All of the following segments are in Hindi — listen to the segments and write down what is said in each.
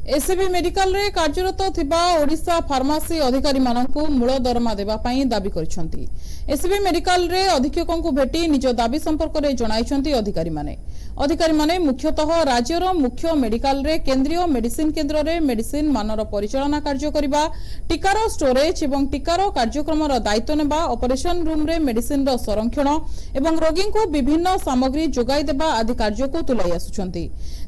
एससीबी मेडिकल रे कार्यरत थिबा ओडिशा फार्मासी अधिकारी माननकु मूल दरमा देबा पई दाबी करिसंती। एससीबी मेडिकल रे अधीक्षकंकु भेटी निज दाबी संपर्क रे जणाइसंती अधिकारी माने मुख्यतः राज्यर मुख्य मेडिकल रे केंद्रीय मेडिसिन केंद्र रे मेडिसिन मानर परिचालना कार्य करिबा, टीकार स्टोरेज एवं टीकार कार्यक्रमर दायित्व नेबा, ऑपरेशन रूम रे मेडिसिन रो संरक्षण एवं रोगी को विभिन्न सामग्री जोगाई देबा आदि कार्य को तुलाई आसुछंती।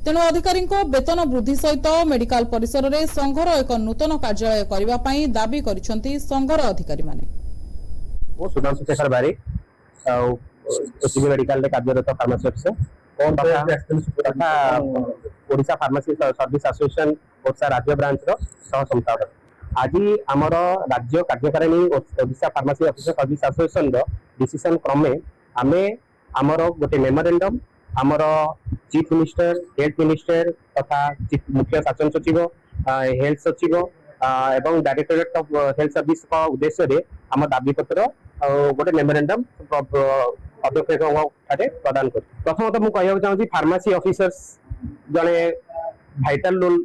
तेणु अधिकारी वेतन वृद्धि सहित मेडिकल परिसर रे संघर एक नूतन कार्यालय करिबा पई दाबी करिसंती संघर अधिकारी माने। वो सुधांशु शेखर बारी एससीबी मेडिकल रे कार्यरत फार्मेसी अफिसर तथा Odisha pharmacy service association Odisha राज्य ब्रांच रो सह संस्थापक। आज आमर राज्य कार्यकारिणी Odisha pharmacy officer service association रो डिसीजन क्रमे आमे आमर गोटे मेमोरेंडम आमर चीफ मिनिस्टर, हेल्थ मिनिस्टर तथा मुख्य शासन सचिव, हेल्थ सचिव एवं डायरेक्टरेट ऑफ हेल्थ सर्विस का उद्देश्य रे आम दाबी पत्र गोटे मेमोरेंडम अध्यक्ष प्रदान कर। प्रथमतः मुझे कहना चाहूँगी फार्मेसी ऑफिसर्स जड़े भाइटाल रोल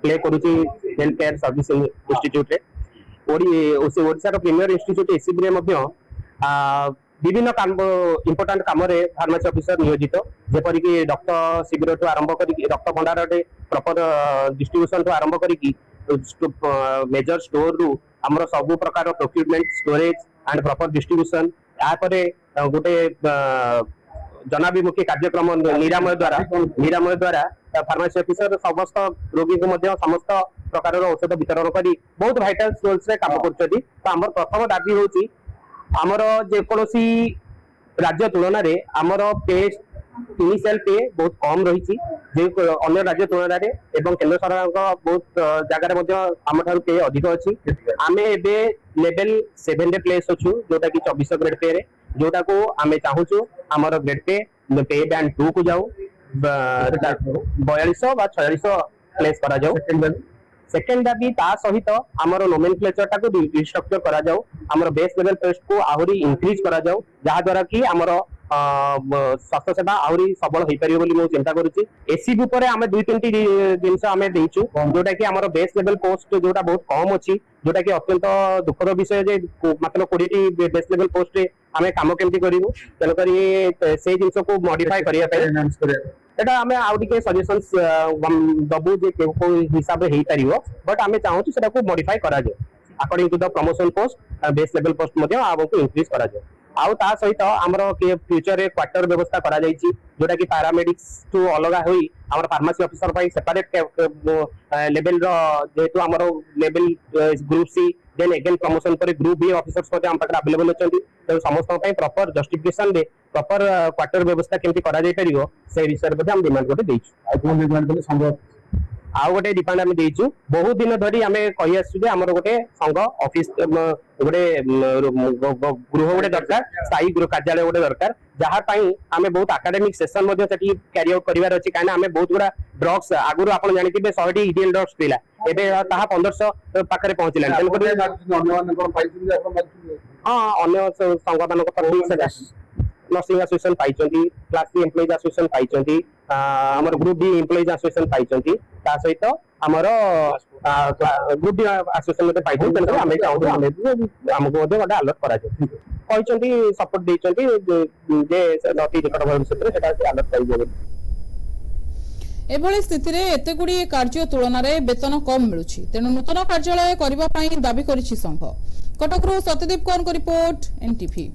प्ले करुच्ची health care service institute Odisha premier institute SCB विभिन्न इंपोर्टाट कम फार्मेसी ऑफिसर नियोजित जेपरिक रक्त शिविर ठू आरंभ कर रक्त भंडार प्रॉपर डिस्ट्रीब्यूशन ठू आरंभ कर मेजर स्टोर रु आमर सब प्रकार procurement, storage and proper distribution यापर गोटे जनाभिमुखी कार्यक्रम निरामय द्वारा फार्मेसी ऑफिसर समस्त रोगी को समस्त प्रकार औषध वितरण कर बहुत भाइटाल रोल्स रे काम कर। आमर प्रथम दाबी होची आमर जेकोसी राज्य तुलन में आमर पे इनिशियल पे बहुत कम रही अन्य राज्य तुलन में केंद्र सरकार बहुत जगह आम पे अधिक अच्छी। आम ए लेवल 7 रे प्लेस अच्छु जोटा कि 24 ग्रेड पे जोटा को आम चाहूँ आमर ग्रेड पे बैंड 2 को जाऊ 4200 बा 4600 प्लेस करा जाऊ। सेकेंड दाबी ता सहित आमर नोमेनक्लेचर टाको रिस्ट्रक्चर करा जाऊ, आमर बेस लेवल पोस्ट को आहुरी इंक्रीज करा जाऊ जहा द्वारा कि आमर स्वास्थ्य सेवा आहुरी सबल होई परियो बोली मो चिंता करूची। एससीबी ऊपर आमे 2-3 जिंस आमे देइछु जोटा कि आमर बेस लेवल पोस्ट जोटा बहुत कम अछि जोटा कि अत्यंत दुखद विषय जे मतलब 20 टी बेस लेवल पोस्ट रे आमे काम केमति करिवु तेन करी से जिंस को मॉडिफाई करिया पे एटा आमे आउ टिके सजेशंस दबु जे को हिसाब रे हेई परियो बट आमे चाहू सेटा को मॉडिफाई करा जाय according to the promotion post base level post मध्ये आबको इंक्रीज करा जाय। आउ ता सहित आमर फ्यूचर रे क्वार्टर व्यवस्था करा जायछि जोटा कि पैरामेडिक्स टू अलगा होई आमर फार्मेसी ऑफिसर पई सेपरेट लेवल रो जेतु आमर level group C then again promotion पर ग्रुप बी ऑफिसर्स मध्ये हम पाकर अवेलेबल अछंती तो समस्त पई प्रॉपर जस्टिफिकेशन दे प्रॉपर क्वार्टर व्यवस्था केमति करा जाय परियो से विषय मध्ये हम डिमांड कोटे देइछु। आ कोन डिमांड कले संभव आउ गोटे डिमांड आम देइछु बहुत दिन धरी आम कहि आसु जे हमर गोटे संघ ऑफिस गोटे गृह गोटे दरकार स्थायी गृह कार्यालय गोटे दरकार जहाँ आम बहुत एकेडमिक सेशन क्यारी आउट कर आम बहुत गुड़ा ड्रग्स आगुरी आप जानते 100 इडियल ड्रग्स पिला एवं 1500 पाखे पहुंचला हाँ अन्य संघ मान नर्सिंग एसोसिएशन पाई क्लास 3 एम्प्लॉइज एसोसिएशन पाई आमर ग्रुप बी एम्प्लॉइज एसोसिएशन पाई ता सहित आमर ग्रुप बी एसोसिएशन में पाई तेनाली आम चाहूँ आमको गोटे अलर्ट करा सपोर्ट देइछंती जे अति निकट भविष्य में अलर्ट पाई। एभली स्थिति रे एते गुडी कार्य तुलन रे वेतन कम मिलुछि तेनु नूतन कार्यालय करिबा पई दाबी करिछि संघ। कटकरू सत्यदीप कौन को रिपोर्ट एनटीवी।